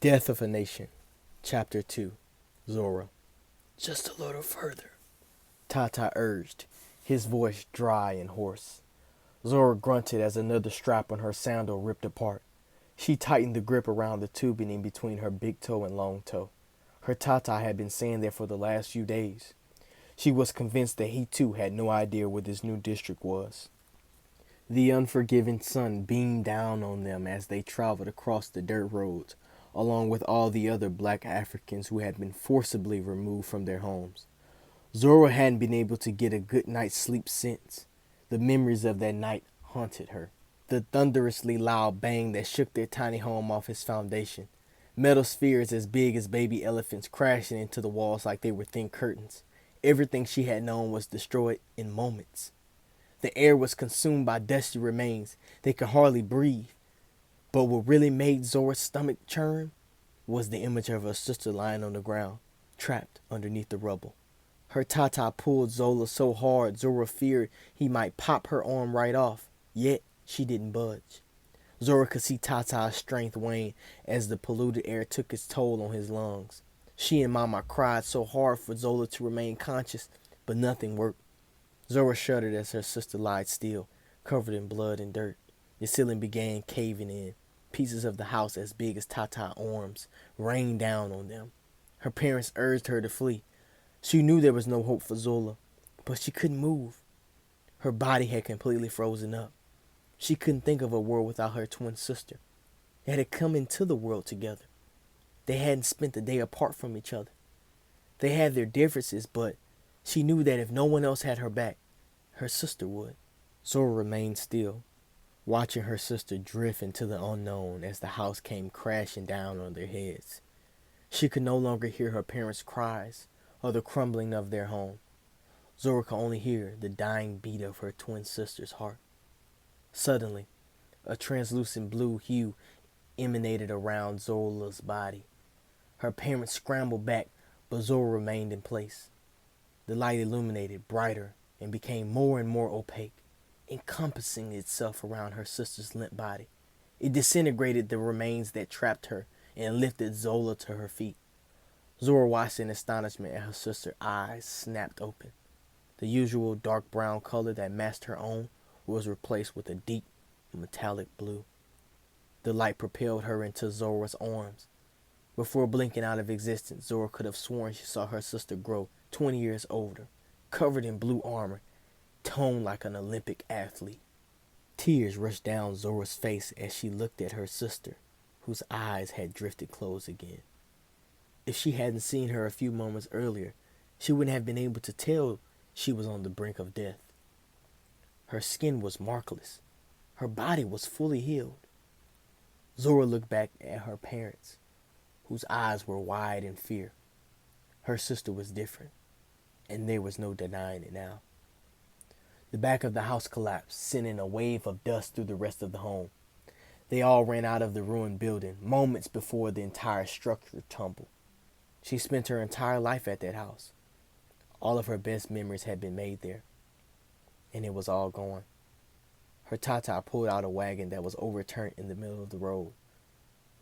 Death of a Nation, Chapter 2, Zora. Just a little further, Tata urged, his voice dry and hoarse. Zora grunted as another strap on her sandal ripped apart. She tightened the grip around the tubing in between her big toe and long toe. Her Tata had been saying that for the last few days. She was convinced that he too had no idea where this new district was. The unforgiving sun beamed down on them as they traveled across the dirt roads, along with all the other black Africans who had been forcibly removed from their homes. Zora hadn't been able to get a good night's sleep since. The memories of that night haunted her. The thunderously loud bang that shook their tiny home off its foundation. Metal spheres as big as baby elephants crashing into the walls like they were thin curtains. Everything she had known was destroyed in moments. The air was consumed by dusty remains. They could hardly breathe. But what really made Zora's stomach churn was the image of her sister lying on the ground, trapped underneath the rubble. Her Tata pulled Zola so hard Zora feared he might pop her arm right off, yet she didn't budge. Zora could see Tata's strength wane as the polluted air took its toll on his lungs. She and Mama cried so hard for Zola to remain conscious, but nothing worked. Zora shuddered as her sister lied still, covered in blood and dirt. The ceiling began caving in. Pieces of the house as big as Tata's arms rained down on them. Her parents urged her to flee. She knew there was no hope for Zola, but she couldn't move. Her body had completely frozen up. She couldn't think of a world without her twin sister. They had come into the world together. They hadn't spent the day apart from each other. They had their differences, but she knew that if no one else had her back, her sister would. Zora remained still, watching her sister drift into the unknown as the house came crashing down on their heads. She could no longer hear her parents' cries or the crumbling of their home. Zora could only hear the dying beat of her twin sister's heart. Suddenly, a translucent blue hue emanated around Zola's body. Her parents scrambled back, but Zora remained in place. The light illuminated brighter and became more and more opaque, encompassing itself around her sister's limp body. It disintegrated the remains that trapped her and lifted Zola to her feet. Zora watched in astonishment as her sister's eyes snapped open. The usual dark brown color that matched her own was replaced with a deep metallic blue. The light propelled her into Zora's arms. Before blinking out of existence, Zora could have sworn she saw her sister grow 20 years older, covered in blue armor, toned like an Olympic athlete. Tears rushed down Zora's face as she looked at her sister, whose eyes had drifted closed again. If she hadn't seen her a few moments earlier, she wouldn't have been able to tell she was on the brink of death. Her skin was markless. Her body was fully healed. Zora looked back at her parents, whose eyes were wide in fear. Her sister was different, and there was no denying it now. The back of the house collapsed, sending a wave of dust through the rest of the home. They all ran out of the ruined building, moments before the entire structure tumbled. She spent her entire life at that house. All of her best memories had been made there, and it was all gone. Her Tata pulled out a wagon that was overturned in the middle of the road.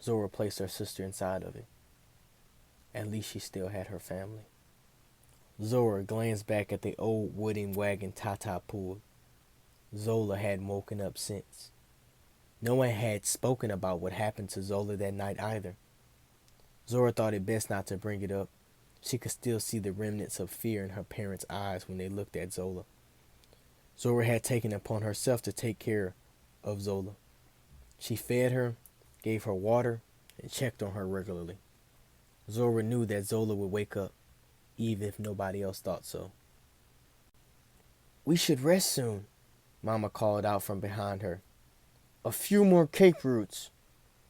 Zora placed her sister inside of it. At least she still had her family. Zora glanced back at the old wooden wagon Tata pulled. Zola hadn't woken up since. No one had spoken about what happened to Zola that night either. Zora thought it best not to bring it up. She could still see the remnants of fear in her parents' eyes when they looked at Zola. Zora had taken it upon herself to take care of Zola. She fed her, gave her water, and checked on her regularly. Zora knew that Zola would wake up, even if nobody else thought so. "We should rest soon," Mama called out from behind her. "A few more cake roots,"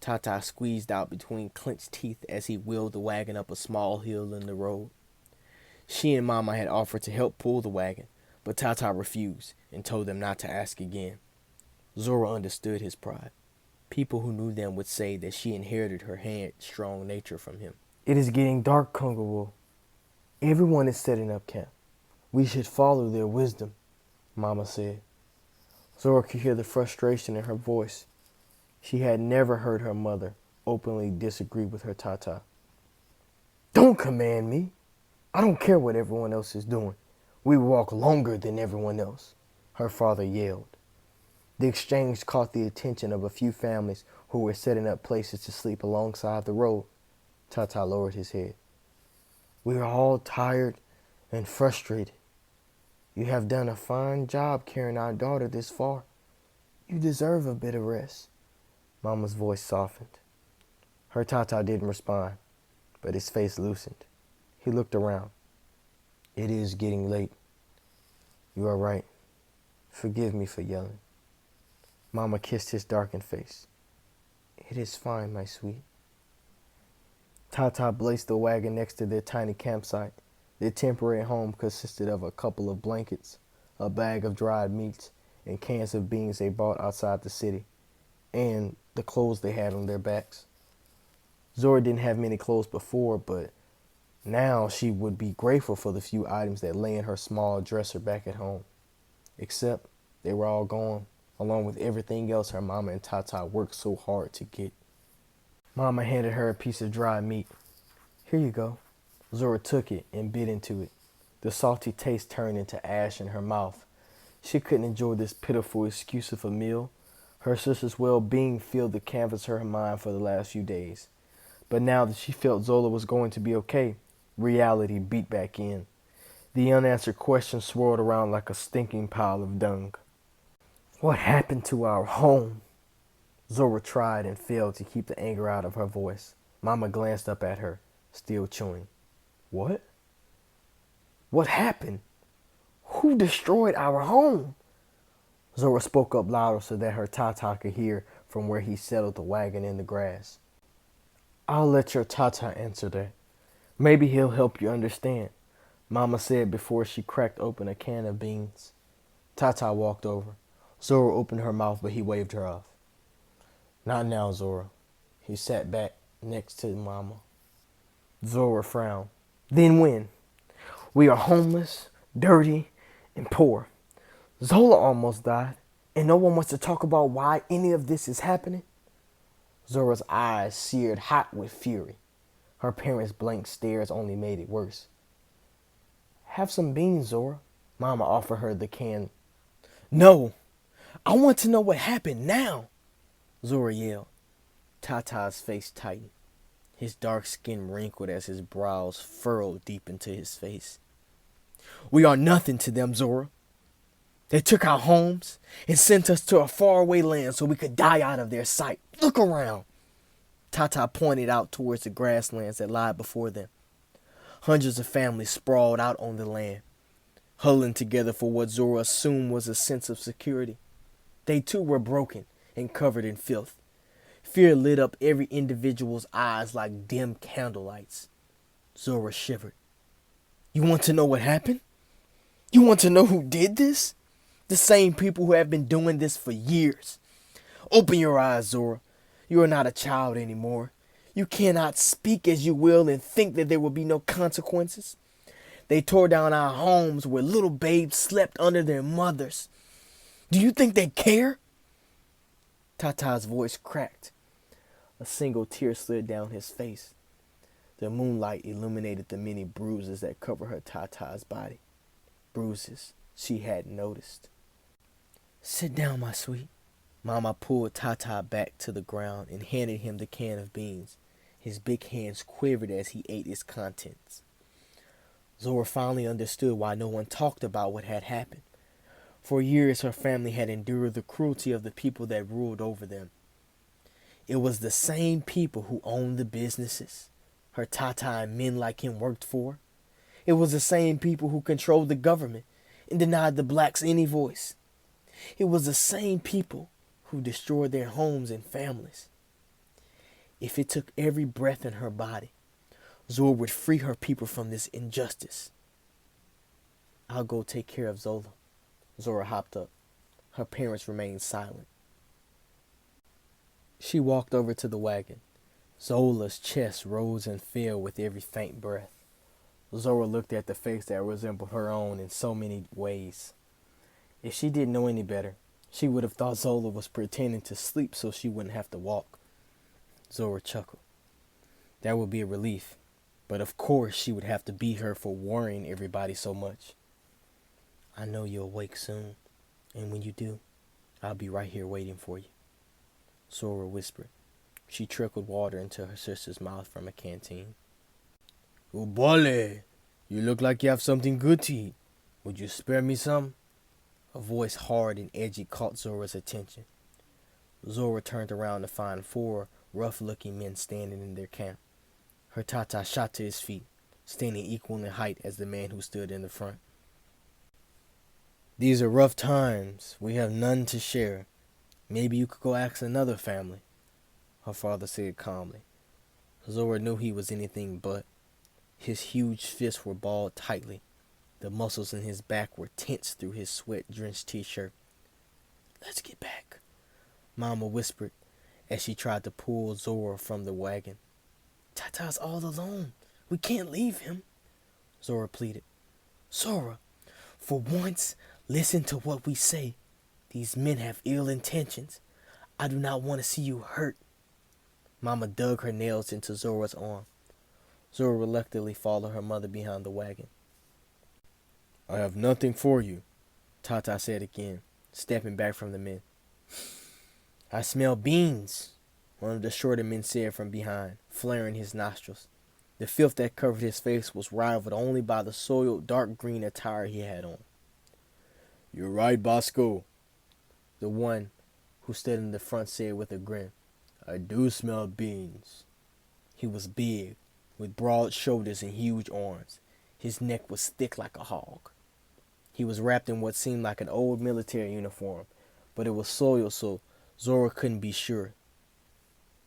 Tata squeezed out between clenched teeth as he wheeled the wagon up a small hill in the road. She and Mama had offered to help pull the wagon, but Tata refused and told them not to ask again. Zora understood his pride. People who knew them would say that she inherited her headstrong nature from him. "It is getting dark, Kungawu. Everyone is setting up camp. We should follow their wisdom," Mama said. Zora could hear the frustration in her voice. She had never heard her mother openly disagreed with her Tata. Don't command me. I don't care what everyone else is doing. We walk longer than everyone else, her father yelled. The exchange caught the attention of a few families who were setting up places to sleep alongside the road. Tata lowered his head. We are all tired and frustrated. You have done a fine job carrying our daughter this far. You deserve a bit of rest. Mama's voice softened. Her Tata didn't respond, but his face loosened. He looked around. It is getting late. You are right. Forgive me for yelling. Mama kissed his darkened face. It is fine, my sweet. Tata placed the wagon next to their tiny campsite. Their temporary home consisted of a couple of blankets, a bag of dried meats, and cans of beans they bought outside the city, and the clothes they had on their backs. Zora didn't have many clothes before, but now she would be grateful for the few items that lay in her small dresser back at home. Except they were all gone, along with everything else her mama and Tata worked so hard to get. Mama handed her a piece of dried meat. Here you go. Zora took it and bit into it. The salty taste turned into ash in her mouth. She couldn't enjoy this pitiful excuse of a meal. Her sister's well-being filled the canvas of her mind for the last few days. But now that she felt Zola was going to be okay, reality beat back in. The unanswered questions swirled around like a stinking pile of dung. What happened to our home? Zora tried and failed to keep the anger out of her voice. Mama glanced up at her, still chewing. What? What happened? Who destroyed our home? Zora spoke up louder so that her Tata could hear from where he settled the wagon in the grass. I'll let your Tata answer that. Maybe he'll help you understand, Mama said before she cracked open a can of beans. Tata walked over. Zora opened her mouth, but he waved her off. Not now, Zora. He sat back next to Mama. Zora frowned. Then when? We are homeless, dirty, and poor. Zola almost died, and no one wants to talk about why any of this is happening. Zora's eyes seared hot with fury. Her parents' blank stares only made it worse. Have some beans, Zora. Mama offered her the can. No, I want to know what happened now, Zora yelled. Tata's face tightened. His dark skin wrinkled as his brows furrowed deep into his face. We are nothing to them, Zora. They took our homes and sent us to a faraway land so we could die out of their sight. Look around. Tata pointed out towards the grasslands that lied before them. Hundreds of families sprawled out on the land, huddling together for what Zora assumed was a sense of security. They too were broken and covered in filth. Fear lit up every individual's eyes like dim candlelights. Zora shivered. You want to know what happened? You want to know who did this? The same people who have been doing this for years. Open your eyes, Zora. You are not a child anymore. You cannot speak as you will and think that there will be no consequences. They tore down our homes where little babes slept under their mothers. Do you think they care? Tata's voice cracked. A single tear slid down his face. The moonlight illuminated the many bruises that covered her Tata's body. Bruises she hadn't noticed. Sit down, my sweet. Mama pulled Tata back to the ground and handed him the can of beans. His big hands quivered as he ate its contents. Zora finally understood why no one talked about what had happened. For years, her family had endured the cruelty of the people that ruled over them. It was the same people who owned the businesses her Tata and men like him worked for. It was the same people who controlled the government and denied the blacks any voice. It was the same people who destroyed their homes and families. If it took every breath in her body, Zora would free her people from this injustice. I'll go take care of Zola. Zora hopped up. Her parents remained silent. She walked over to the wagon. Zola's chest rose and fell with every faint breath. Zora looked at the face that resembled her own in so many ways. If she didn't know any better, she would have thought Zola was pretending to sleep so she wouldn't have to walk. Zora chuckled. That would be a relief, but of course she would have to beat her for worrying everybody so much. I know you'll wake soon, and when you do, I'll be right here waiting for you, Zora whispered. She trickled water into her sister's mouth from a canteen. Ubale, you look like you have something good to eat. Would you spare me some? A voice hard and edgy caught Zora's attention. Zora turned around to find 4 rough-looking men standing in their camp. Her tata shot to his feet, standing equal in height as the man who stood in the front. These are rough times. We have none to share. Maybe you could go ask another family, her father said calmly. Zora knew he was anything but. His huge fists were balled tightly. The muscles in his back were tense through his sweat-drenched t-shirt. Let's get back, Mama whispered as she tried to pull Zora from the wagon. Tata's all alone. We can't leave him, Zora pleaded. Zora, for once, listen to what we say. These men have ill intentions. I do not want to see you hurt. Mama dug her nails into Zora's arm. Zora reluctantly followed her mother behind the wagon. I have nothing for you, Tata said again, stepping back from the men. I smell beans, one of the shorter men said from behind, flaring his nostrils. The filth that covered his face was rivaled only by the soiled dark green attire he had on. You're right, Bosco, the one who stood in the front said with a grin. I do smell beans. He was big, with broad shoulders and huge arms. His neck was thick like a hog. He was wrapped in what seemed like an old military uniform, but it was soiled so Zora couldn't be sure.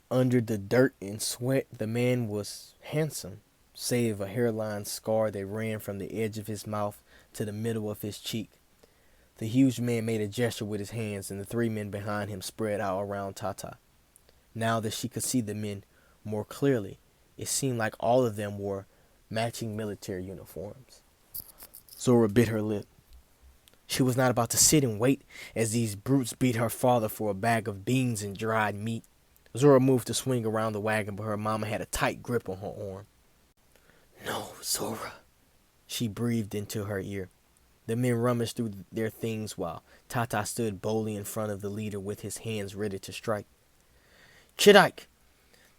Under the dirt and sweat, the man was handsome, save a hairline scar that ran from the edge of his mouth to the middle of his cheek. The huge man made a gesture with his hands, and the 3 men behind him spread out around Tata. Now that she could see the men more clearly, it seemed like all of them wore matching military uniforms. Zora bit her lip. She was not about to sit and wait as these brutes beat her father for a bag of beans and dried meat. Zora moved to swing around the wagon, but her mama had a tight grip on her arm. No, Zora, she breathed into her ear. The men rummaged through their things while Tata stood boldly in front of the leader with his hands ready to strike. Chidike,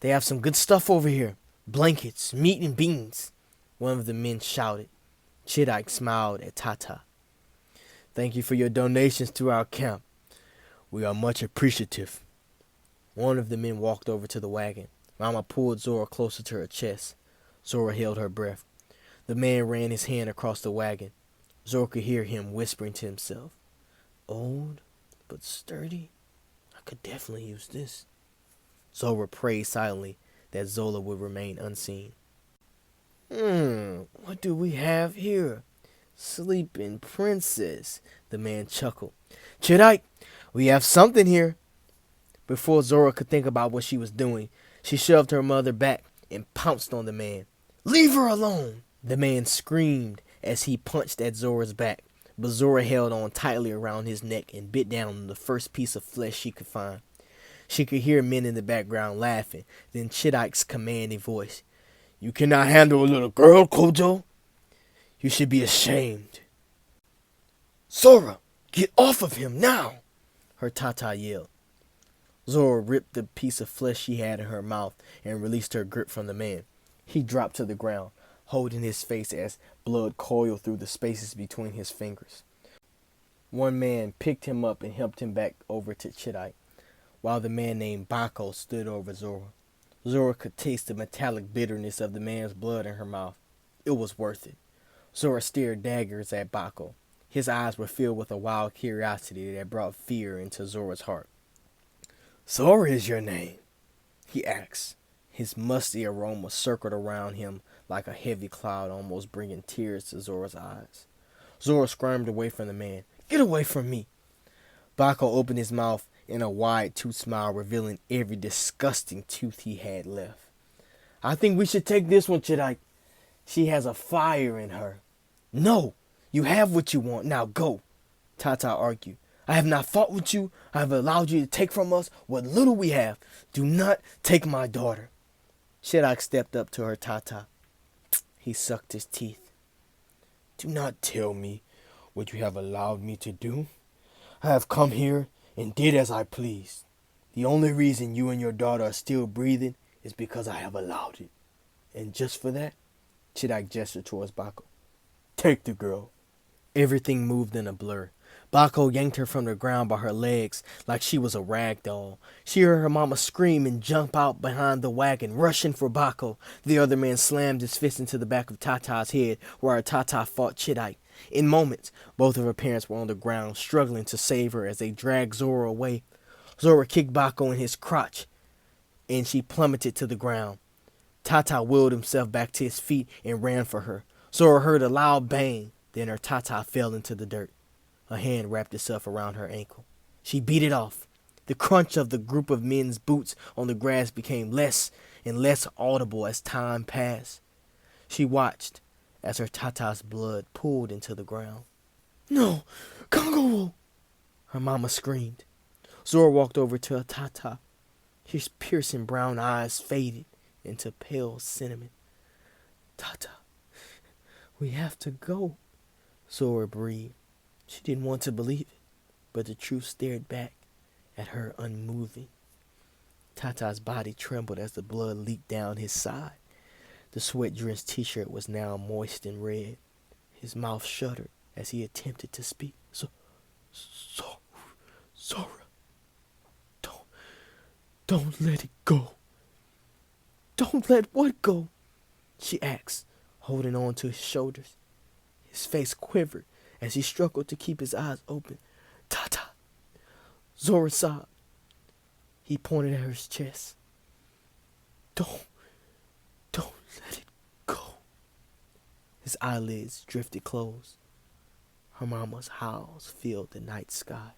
they have some good stuff over here. Blankets, meat, and beans, one of the men shouted. Chidike smiled at Tata. Thank you for your donations to our camp. We are much appreciative. One of the men walked over to the wagon. Mama pulled Zora closer to her chest. Zora held her breath. The man ran his hand across the wagon. Zora could hear him whispering to himself. Old, but sturdy. I could definitely use this. Zora prayed silently that Zola would remain unseen. What do we have here? Sleeping princess, the man chuckled. Chidike, we have something here. Before Zora could think about what she was doing, she shoved her mother back and pounced on the man. Leave her alone, the man screamed as he punched at Zora's back, but Zora held on tightly around his neck and bit down on the first piece of flesh she could find. She could hear men in the background laughing, then Chidike's commanding voice. You cannot handle a little girl, Kojo? You should be ashamed. Zora, get off of him now, her tata yelled. Zora ripped the piece of flesh she had in her mouth and released her grip from the man. He dropped to the ground, holding his face as blood coiled through the spaces between his fingers. One man picked him up and helped him back over to Chidike, while the man named Bako stood over Zora. Zora could taste the metallic bitterness of the man's blood in her mouth. It was worth it. Zora stared daggers at Bako. His eyes were filled with a wild curiosity that brought fear into Zora's heart. Zora is your name, he asked. His musty aroma circled around him like a heavy cloud, almost bringing tears to Zora's eyes. Zora squirmed away from the man. Get away from me! Bako opened his mouth in a wide-toothed smile, revealing every disgusting tooth he had left. I think we should take this one, Chidike. She has a fire in her. No, you have what you want. Now go, Tata argued. I have not fought with you. I have allowed you to take from us what little we have. Do not take my daughter. Chidok stepped up to her tata. He sucked his teeth. Do not tell me what you have allowed me to do. I have come here and did as I pleased. The only reason you and your daughter are still breathing is because I have allowed it. And just for that, Chidok gestured towards Bako. Take the girl. Everything moved in a blur. Bako yanked her from the ground by her legs like she was a rag doll. She heard her mama scream and jump out behind the wagon, rushing for Bako. The other man slammed his fist into the back of Tata's head, where her Tata fought Chidai. In moments, both of her parents were on the ground, struggling to save her as they dragged Zora away. Zora kicked Bako in his crotch, and she plummeted to the ground. Tata willed himself back to his feet and ran for her. Zora heard a loud bang, then her Tata fell into the dirt. A hand wrapped itself around her ankle. She beat it off. The crunch of the group of men's boots on the grass became less and less audible as time passed. She watched as her Tata's blood pooled into the ground. No, Congo! Her mama screamed. Zora walked over to her Tata. His piercing brown eyes faded into pale cinnamon. Tata, we have to go, Zora breathed. She didn't want to believe it, but the truth stared back at her unmoving. Tata's body trembled as the blood leaked down his side. The sweat-drenched t-shirt was now moist and red. His mouth shuddered as he attempted to speak. Zora, don't let it go. Don't let what go? She asked, holding on to his shoulders. His face quivered as he struggled to keep his eyes open. Tata! Zora sobbed. He pointed at her chest. Don't let it go. His eyelids drifted closed. Her mama's howls filled the night sky.